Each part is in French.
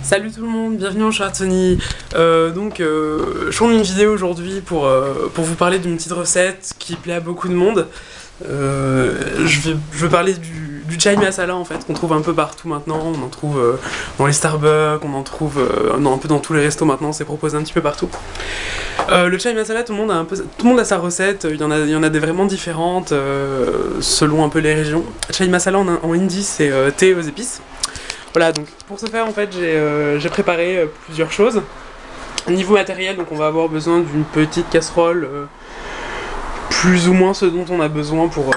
Salut tout le monde, bienvenue en Chartony. Je tourne une vidéo aujourd'hui pour vous parler d'une petite recette qui plaît à beaucoup de monde. Je veux parler du chai masala en fait, qu'on trouve un peu partout maintenant. On en trouve dans les Starbucks, on en trouve un peu dans tous les restos maintenant, c'est proposé un petit peu partout. Le chai masala, tout le monde a sa recette, il y en a des vraiment différentes selon un peu les régions. Chai masala en hindi, c'est thé aux épices. Voilà, donc pour ce faire en fait j'ai préparé plusieurs choses. Niveau matériel, donc on va avoir besoin d'une petite casserole, plus ou moins ce dont on a besoin pour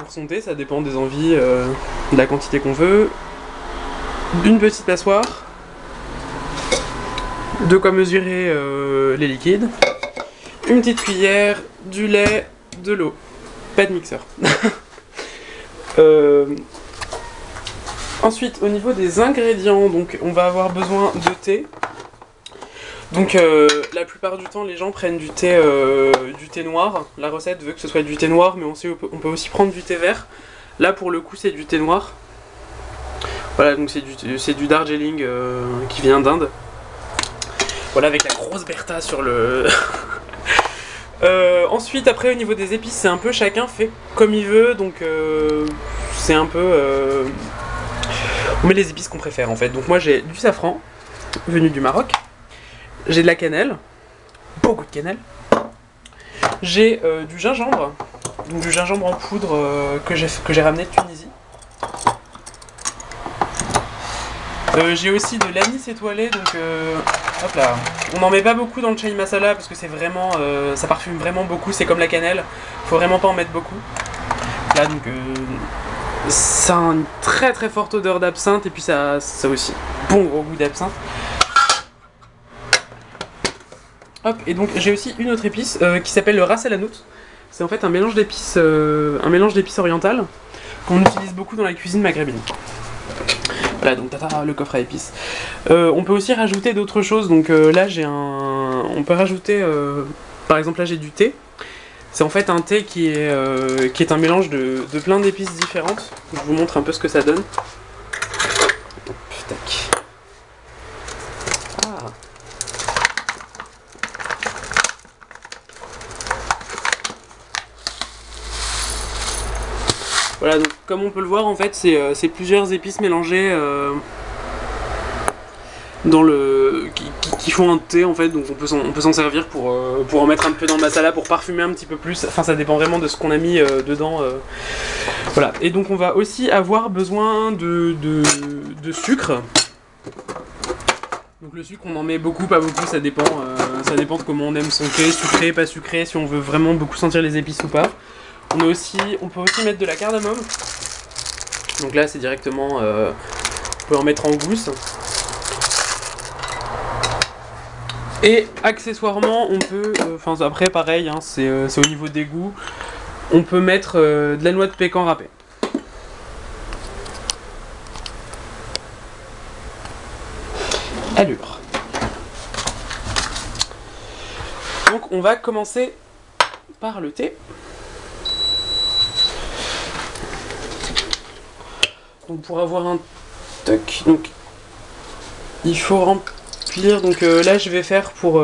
son thé, ça dépend des envies, de la quantité qu'on veut. Une petite passoire, de quoi mesurer les liquides, une petite cuillère, du lait, de l'eau, pas de mixeur. Ensuite, au niveau des ingrédients, donc on va avoir besoin de thé. Donc la plupart du temps, les gens prennent du thé noir. La recette veut que ce soit du thé noir, mais on peut aussi prendre du thé vert. Là, pour le coup, c'est du thé noir. Voilà, donc c'est du Darjeeling qui vient d'Inde. Voilà, avec la grosse Bertha sur le... Ensuite, après, au niveau des épices, c'est un peu chacun fait comme il veut, donc c'est un peu... On met les épices qu'on préfère en fait. Donc moi j'ai du safran, venu du Maroc. J'ai de la cannelle, beaucoup de cannelle. J'ai du gingembre, donc du gingembre en poudre que j'ai ramené de Tunisie. J'ai aussi de l'anis étoilé, donc hop là. On n'en met pas beaucoup dans le chai masala parce que c'est vraiment, ça parfume vraiment beaucoup, c'est comme la cannelle. Faut vraiment pas en mettre beaucoup. Là donc ça a une très très forte odeur d'absinthe et puis ça a aussi bon gros goût d'absinthe. Hop, et donc j'ai aussi une autre épice qui s'appelle le ras el hanout. C'est en fait un mélange d'épices orientales qu'on utilise beaucoup dans la cuisine maghrébine. Voilà, donc tata le coffre à épices. On peut aussi rajouter d'autres choses, donc là on peut rajouter, par exemple là j'ai du thé. C'est en fait un thé qui est un mélange de plein d'épices différentes. Je vous montre un peu ce que ça donne. Hop, tac. Ah. Voilà, donc comme on peut le voir, en fait, c'est plusieurs épices mélangées qui font un thé en fait, donc on peut s'en servir pour en mettre un peu dans le masala pour parfumer un petit peu plus. Enfin, ça dépend vraiment de ce qu'on a mis dedans. Voilà, et donc on va aussi avoir besoin de sucre. Donc le sucre, on en met beaucoup, pas beaucoup, ça dépend de comment on aime son thé, sucré, pas sucré, si on veut vraiment beaucoup sentir les épices ou pas. On peut aussi mettre de la cardamome. Donc là, c'est directement, on peut en mettre en gousse. Et accessoirement, on peut, après pareil, hein, c'est au niveau des goûts, on peut mettre de la noix de pécan râpée. Allure. Donc on va commencer par le thé. Donc pour avoir un toc, donc il faut remplir. Donc là je vais faire pour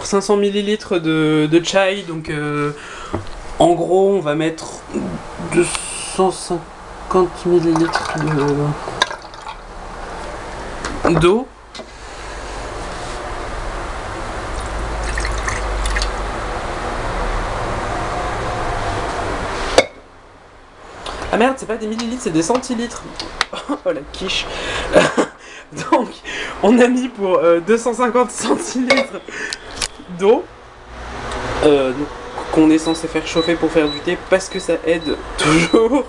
500 ml de chai, donc en gros on va mettre 250 ml d'eau. Ah merde, c'est pas des millilitres, c'est des centilitres. Oh la quiche. Donc, on a mis pour 250 centilitres d'eau qu'on est censé faire chauffer pour faire du thé parce que ça aide toujours.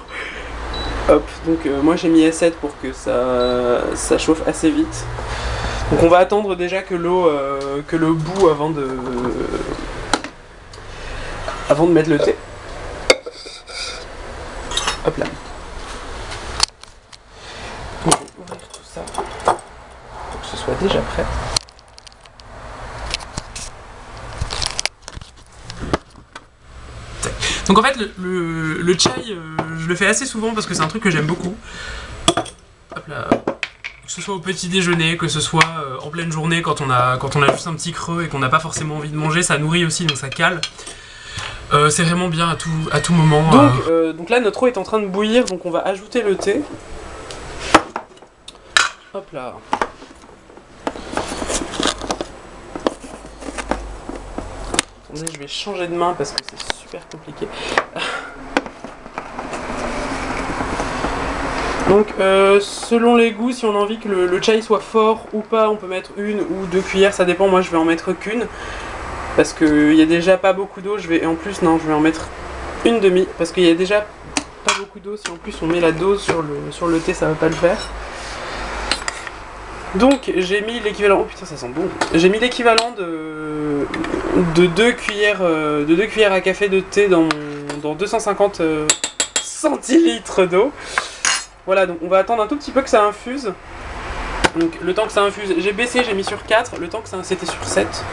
Hop, donc moi j'ai mis A7 pour que ça chauffe assez vite. Donc on va attendre déjà que l'eau bout avant de mettre le thé. Hop là. Je vais ouvrir tout ça pour que ce soit déjà prêt. Donc en fait le chai, je le fais assez souvent parce que c'est un truc que j'aime beaucoup. Hop. hop là, que ce soit au petit déjeuner, que ce soit en pleine journée quand on a juste un petit creux et qu'on n'a pas forcément envie de manger, ça nourrit aussi donc ça cale. C'est vraiment bien à tout moment. Donc là notre eau est en train de bouillir, donc on va ajouter le thé. Hop là. Attendez, je vais changer de main parce que c'est super compliqué. Donc selon les goûts, si on a envie que le chai soit fort ou pas, on peut mettre 1 ou 2 cuillères, ça dépend. Moi je vais en mettre qu'une parce qu'il y a déjà pas beaucoup d'eau. Et en plus non, je vais en mettre une demi parce qu'il y a déjà pas beaucoup d'eau. Si en plus on met la dose sur le thé, ça va pas le faire. Donc j'ai mis l'équivalent, oh putain ça sent bon. J'ai mis l'équivalent de 2 cuillères à café de thé dans 250 centilitres d'eau. Voilà, donc on va attendre un tout petit peu que ça infuse. Donc le temps que ça infuse, j'ai baissé, j'ai mis sur 4, le temps que ça, c'était sur 7.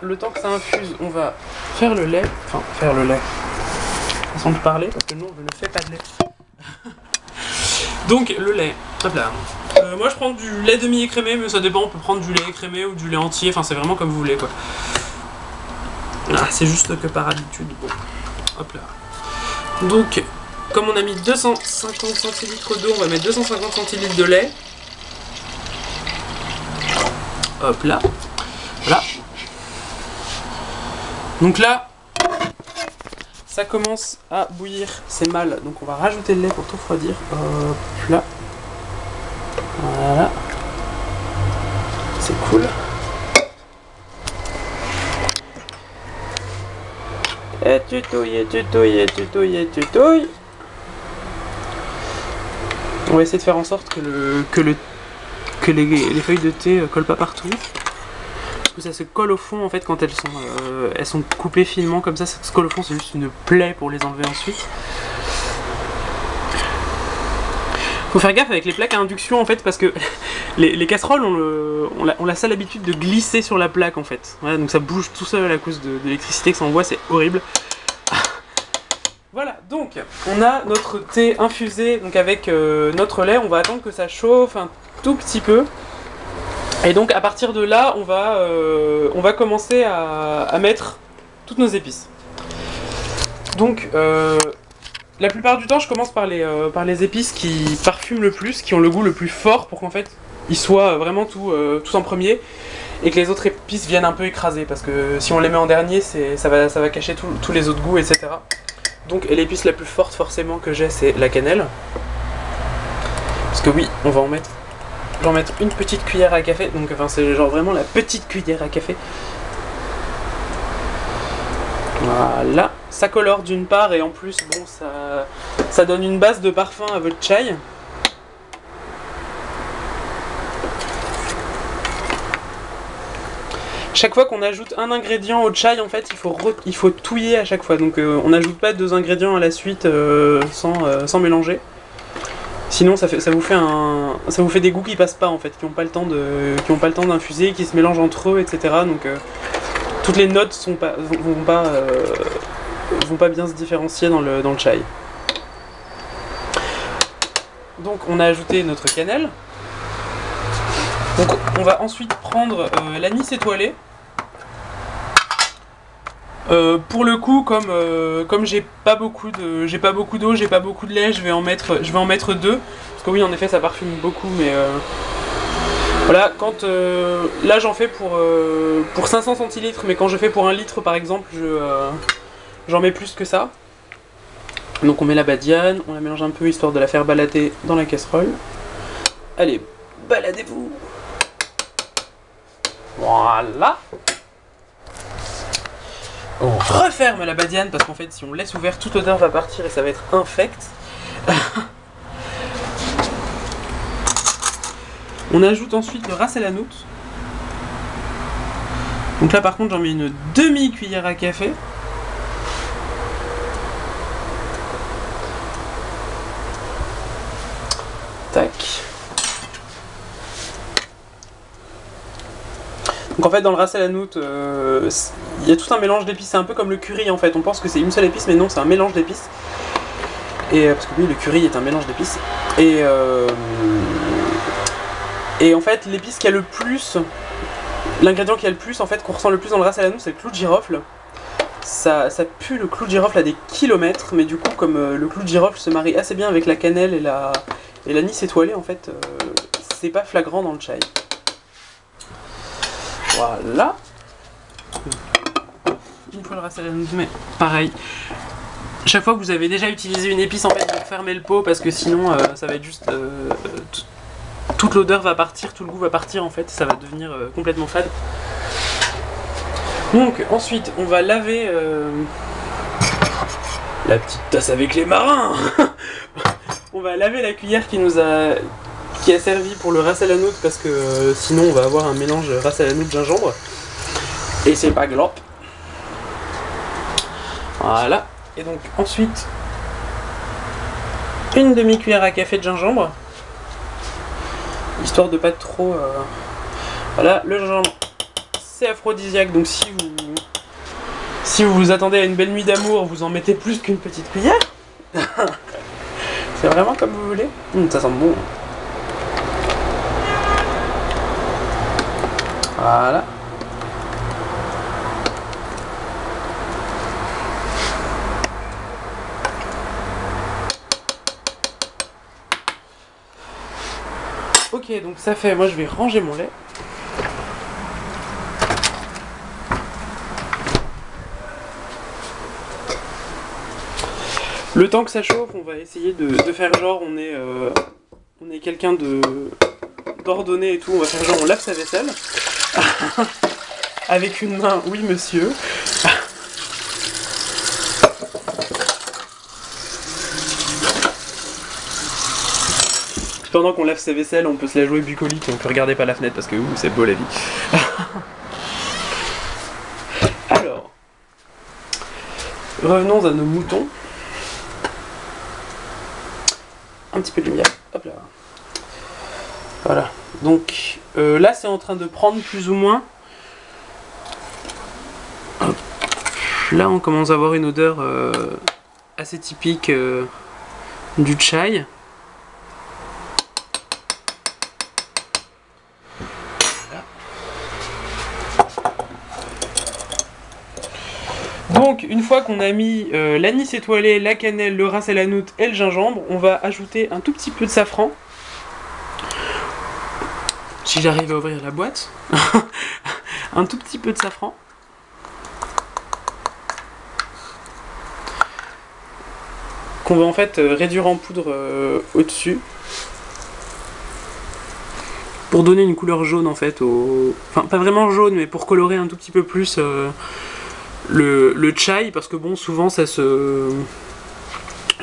Le temps que ça infuse, on va faire le lait, façon de parler, parce que nous je ne fais pas de lait. Donc le lait, hop là. Moi je prends du lait demi-écrémé, mais ça dépend, on peut prendre du lait écrémé ou du lait entier, enfin c'est vraiment comme vous voulez quoi. Ah, c'est juste que par habitude, bon. Hop là. Donc, comme on a mis 250 centilitres d'eau, on va mettre 250 centilitres de lait. Hop là. Voilà. Donc là, ça commence à bouillir, c'est mal. Donc on va rajouter le lait pour tout refroidir. Hop là. Voilà. C'est cool. Et tu touilles, et tu touilles, et tu touilles, et tu touilles. On va essayer de faire en sorte que les feuilles de thé collent pas partout. Parce que ça se colle au fond en fait quand elles sont coupées finement comme ça se colle au fond, c'est juste une plaie pour les enlever ensuite. Faut faire gaffe avec les plaques à induction en fait parce que les casseroles ont la sale habitude de glisser sur la plaque en fait. Voilà, donc ça bouge tout seul à cause de l'électricité que ça envoie, c'est horrible. Voilà, donc on a notre thé infusé donc avec notre lait, on va attendre que ça chauffe un tout petit peu. Et donc à partir de là, on va commencer à mettre toutes nos épices. Donc la plupart du temps, je commence par les épices qui parfument le plus, qui ont le goût le plus fort pour qu'en fait, ils soient vraiment tout en premier et que les autres épices viennent un peu écraser parce que si on les met en dernier, ça va cacher tous les autres goûts, etc. Donc l'épice la plus forte forcément que j'ai, c'est la cannelle. Parce que oui, on va en mettre une petite cuillère à café, donc enfin c'est genre vraiment la petite cuillère à café. Voilà, ça colore d'une part et en plus bon ça donne une base de parfum à votre chai. Chaque fois qu'on ajoute un ingrédient au chai en fait il faut touiller à chaque fois, donc on n'ajoute pas 2 ingrédients à la suite sans mélanger. Sinon ça vous fait des goûts qui passent pas en fait, qui n'ont pas le temps d'infuser, qui se mélangent entre eux, etc. Donc toutes les notes vont pas bien se différencier dans le chai. Donc on a ajouté notre cannelle. Donc on va ensuite prendre l'anis étoilé. Pour le coup, comme j'ai pas beaucoup d'eau, j'ai pas beaucoup de lait, je vais en mettre 2. Parce que oui, en effet, ça parfume beaucoup, mais voilà. Là, j'en fais pour 500 centilitres, mais quand je fais pour 1 litre, par exemple, j'en mets plus que ça. Donc on met la badiane, on la mélange un peu histoire de la faire balader dans la casserole. Allez, baladez-vous. Voilà. On referme la badiane parce qu'en fait si on laisse ouvert, toute l'odeur va partir et ça va être infect. On ajoute ensuite le ras el hanout. Donc là par contre j'en mets une demi-cuillère à café. Tac. Donc en fait dans le ras el hanout, il y a tout un mélange d'épices, c'est un peu comme le curry en fait, on pense que c'est une seule épice mais non, c'est un mélange d'épices. Et parce que oui, le curry est un mélange d'épices. Et en fait, l'épice qui a le plus, l'ingrédient qui a le plus, en fait, qu'on ressent le plus dans le ras el hanout, c'est le clou de girofle. Ça pue le clou de girofle à des kilomètres, mais du coup, comme le clou de girofle se marie assez bien avec la cannelle et l'anis étoilé, en fait, c'est pas flagrant dans le chai. Voilà. Une fois le ras el hanout, mais pareil. Chaque fois que vous avez déjà utilisé une épice, en fait, vous fermez le pot parce que sinon, ça va être juste toute l'odeur va partir, tout le goût va partir en fait, ça va devenir complètement fade. Donc ensuite on va laver la petite tasse avec les marins. On va laver la cuillère qui a servi pour le ras el hanout parce que sinon on va avoir un mélange ras el hanout gingembre et c'est pas glop. Voilà. Et donc ensuite une demi-cuillère à café de gingembre. Histoire de pas trop... Voilà, le gingembre, c'est aphrodisiaque, donc si vous vous attendez à une belle nuit d'amour, vous en mettez plus qu'une petite cuillère. C'est vraiment comme vous voulez. Ça sent bon. Voilà. Ok, donc ça fait, moi je vais ranger mon lait. Le temps que ça chauffe, on va essayer de faire genre on est quelqu'un d'ordonné et tout, on va faire genre on lave sa vaisselle. Avec une main, oui monsieur. Pendant qu'on lave sa vaisselle, on peut se la jouer bucolique et on peut regarder par la fenêtre parce que c'est beau la vie. Alors, revenons à nos moutons. Un petit peu de lumière, hop là. Voilà, donc là c'est en train de prendre plus ou moins. Hop. Là on commence à avoir une odeur assez typique du chai. Donc une fois qu'on a mis l'anis étoilé, la cannelle, le ras el hanout et le gingembre, on va ajouter un tout petit peu de safran. Si j'arrive à ouvrir la boîte. Un tout petit peu de safran. Qu'on va en fait réduire en poudre au-dessus. Pour donner une couleur jaune en fait Enfin pas vraiment jaune mais pour colorer un tout petit peu plus le chai, parce que bon souvent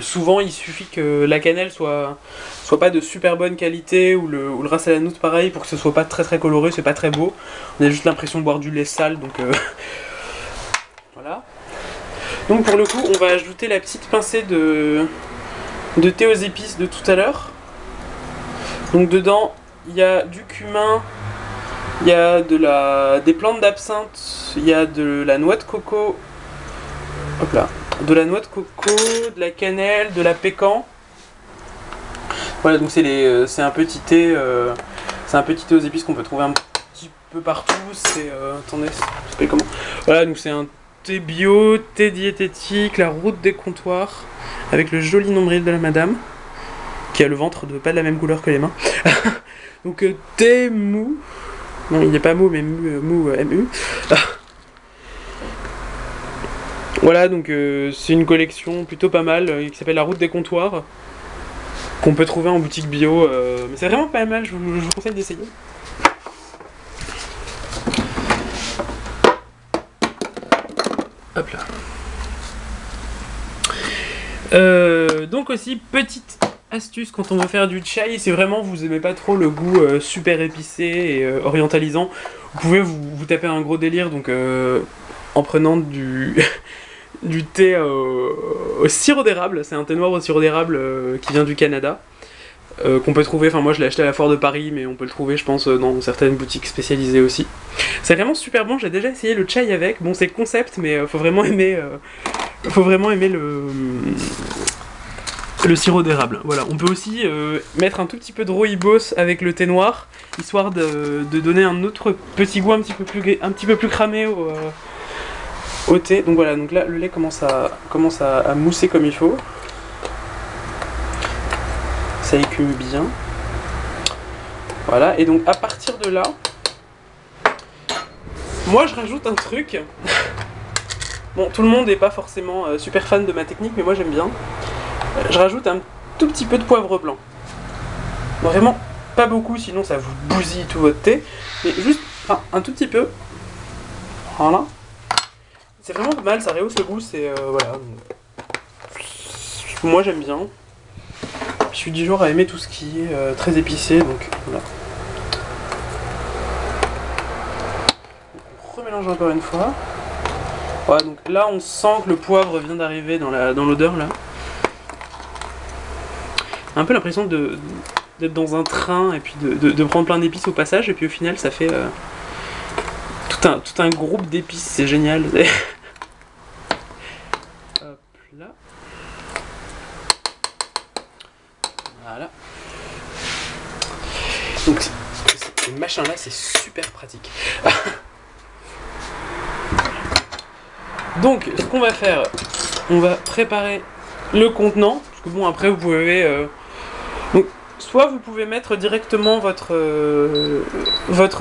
souvent il suffit que la cannelle soit pas de super bonne qualité ou le ras el hanout pareil pour que ce soit pas très très coloré, c'est pas très beau. On a juste l'impression de boire du lait sale donc voilà. Donc pour le coup on va ajouter la petite pincée de thé aux épices de tout à l'heure. Donc dedans il y a du cumin, il y a des plantes d'absinthe, il y a de la noix de coco, hop là, de la noix de coco, de la cannelle, de la pécan. Voilà, donc c'est un petit thé, aux épices qu'on peut trouver un petit peu partout. C'est attendez, ça s'appelle comment? Voilà, donc c'est un thé bio, thé diététique, la route des comptoirs, avec le joli nombril de la madame, qui a le ventre pas de la même couleur que les mains. Donc thé mou. Non, il n'est pas mou, mais mou, MU. Voilà, donc c'est une collection plutôt pas mal qui s'appelle La Route des Comptoirs, qu'on peut trouver en boutique bio. Mais c'est vraiment pas mal, je vous conseille d'essayer. Hop là. Donc aussi, petite astuce quand on veut faire du chai, si vraiment vous aimez pas trop le goût super épicé et orientalisant, vous pouvez vous taper un gros délire donc en prenant du thé au sirop d'érable. C'est un thé noir au sirop d'érable qui vient du Canada, qu'on peut trouver, enfin moi je l'ai acheté à la foire de Paris, mais on peut le trouver je pense dans certaines boutiques spécialisées aussi. C'est vraiment super bon, j'ai déjà essayé le chai avec, bon c'est concept mais faut vraiment aimer le le sirop d'érable. Voilà, on peut aussi mettre un tout petit peu de rooibos avec le thé noir, histoire de donner un autre petit goût un petit peu plus cramé au thé. Donc voilà, donc là le lait commence à mousser comme il faut. Ça écume bien. Voilà, et donc à partir de là, moi je rajoute un truc. Bon, tout le monde n'est pas forcément super fan de ma technique, mais moi j'aime bien. Je rajoute un tout petit peu de poivre blanc. Vraiment pas beaucoup, sinon ça vous bousille tout votre thé. Mais juste un tout petit peu. Voilà. C'est vraiment pas mal, ça rehausse le goût, c'est voilà. Moi j'aime bien. Je suis du genre à aimer tout ce qui est très épicé, donc voilà. On remélange encore une fois. Voilà, donc là on sent que le poivre vient d'arriver dans l'odeur là. Un peu l'impression d'être dans un train et puis de prendre plein d'épices au passage, et puis au final ça fait tout un groupe d'épices, c'est génial. Hop là. Voilà. Donc ces machins là c'est super pratique. Donc ce qu'on va faire, on va préparer le contenant, parce que bon après vous pouvez donc soit vous pouvez mettre directement votre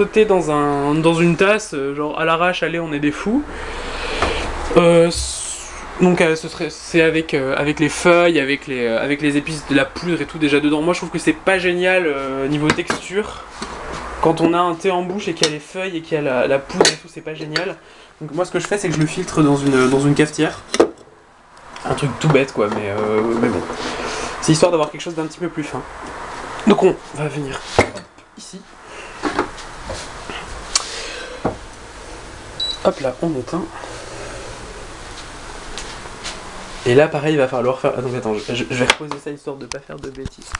thé dans une tasse, genre à l'arrache, allez on est des fous. Donc c'est avec les feuilles, avec les épices, de la poudre et tout déjà dedans. Moi je trouve que c'est pas génial niveau texture. Quand on a un thé en bouche et qu'il y a les feuilles et qu'il y a la poudre et tout, c'est pas génial. Donc moi ce que je fais c'est que je le filtre dans une cafetière. Un truc tout bête quoi, mais bon. C'est histoire d'avoir quelque chose d'un petit peu plus fin. Donc on va venir ici. Hop là, on éteint. Et là pareil il va falloir faire... Ah, donc attends, je vais reposer ça histoire de pas faire de bêtises.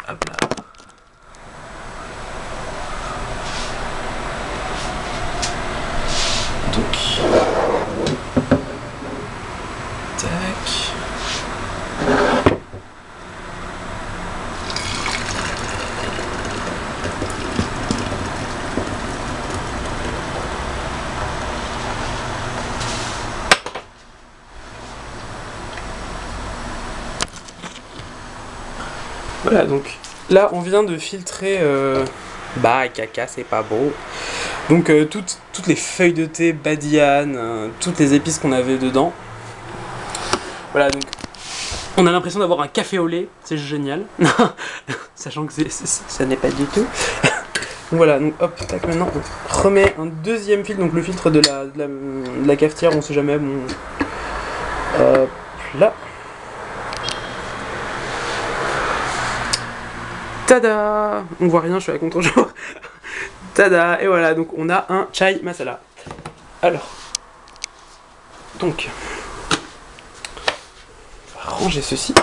Hop là. Tac. Voilà, donc là on vient de filtrer caca c'est pas beau. Donc toutes les feuilles de thé, badiane, toutes les épices qu'on avait dedans. Voilà, donc on a l'impression d'avoir un café au lait, c'est génial. Sachant que ça n'est pas du tout. Donc voilà, donc hop, tac, maintenant on remet un deuxième filtre, donc le filtre de la cafetière, on sait jamais, bon. Hop là. Tada! On voit rien, je suis à la contre-jour. Tada! Et voilà, donc on a un chai masala. Alors, donc, on va ranger ceci.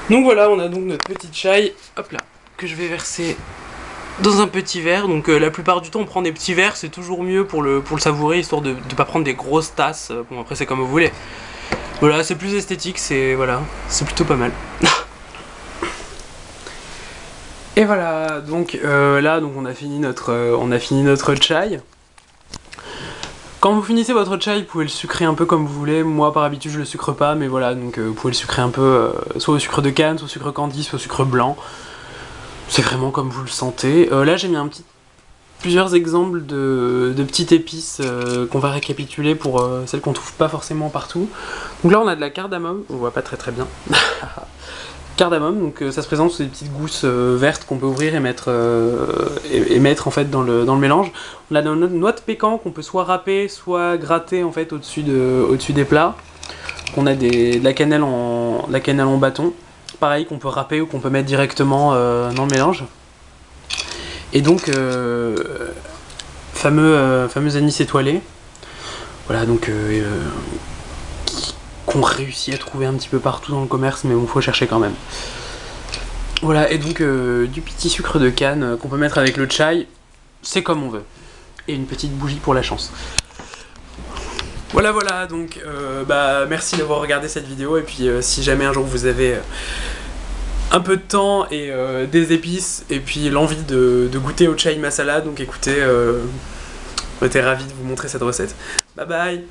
Donc voilà, on a donc notre petite chai, hop là, que je vais verser dans un petit verre. Donc la plupart du temps on prend des petits verres, c'est toujours mieux pour le savourer, histoire de ne pas prendre des grosses tasses. Bon après c'est comme vous voulez. Voilà, c'est plus esthétique, c'est plutôt pas mal. Et voilà, donc là donc on a fini notre chai. Quand vous finissez votre chai, vous pouvez le sucrer un peu comme vous voulez. Moi par habitude je le sucre pas, mais voilà, donc vous pouvez le sucrer un peu soit au sucre de canne, soit au sucre candi, soit au sucre blanc. C'est vraiment comme vous le sentez. Là j'ai mis plusieurs exemples de petites épices qu'on va récapituler pour celles qu'on trouve pas forcément partout. Donc là on a de la cardamome, on voit pas très bien. Cardamome, donc ça se présente sous des petites gousses vertes qu'on peut ouvrir et mettre en fait dans le mélange. On a notre noix de pécan qu'on peut soit râper, soit gratter en fait au-dessus des plats. On a de la cannelle en bâton, pareil qu'on peut râper ou qu'on peut mettre directement dans le mélange. Et donc, fameux anis étoilé. Voilà, donc qu'on réussit à trouver un petit peu partout dans le commerce, mais bon, faut chercher quand même. Voilà, et donc du petit sucre de canne qu'on peut mettre avec le chai, c'est comme on veut. Et une petite bougie pour la chance. Voilà, voilà, donc merci d'avoir regardé cette vidéo, et puis si jamais un jour vous avez un peu de temps et des épices, et puis l'envie de goûter au chai masala, donc écoutez, j'étais ravi de vous montrer cette recette. Bye bye.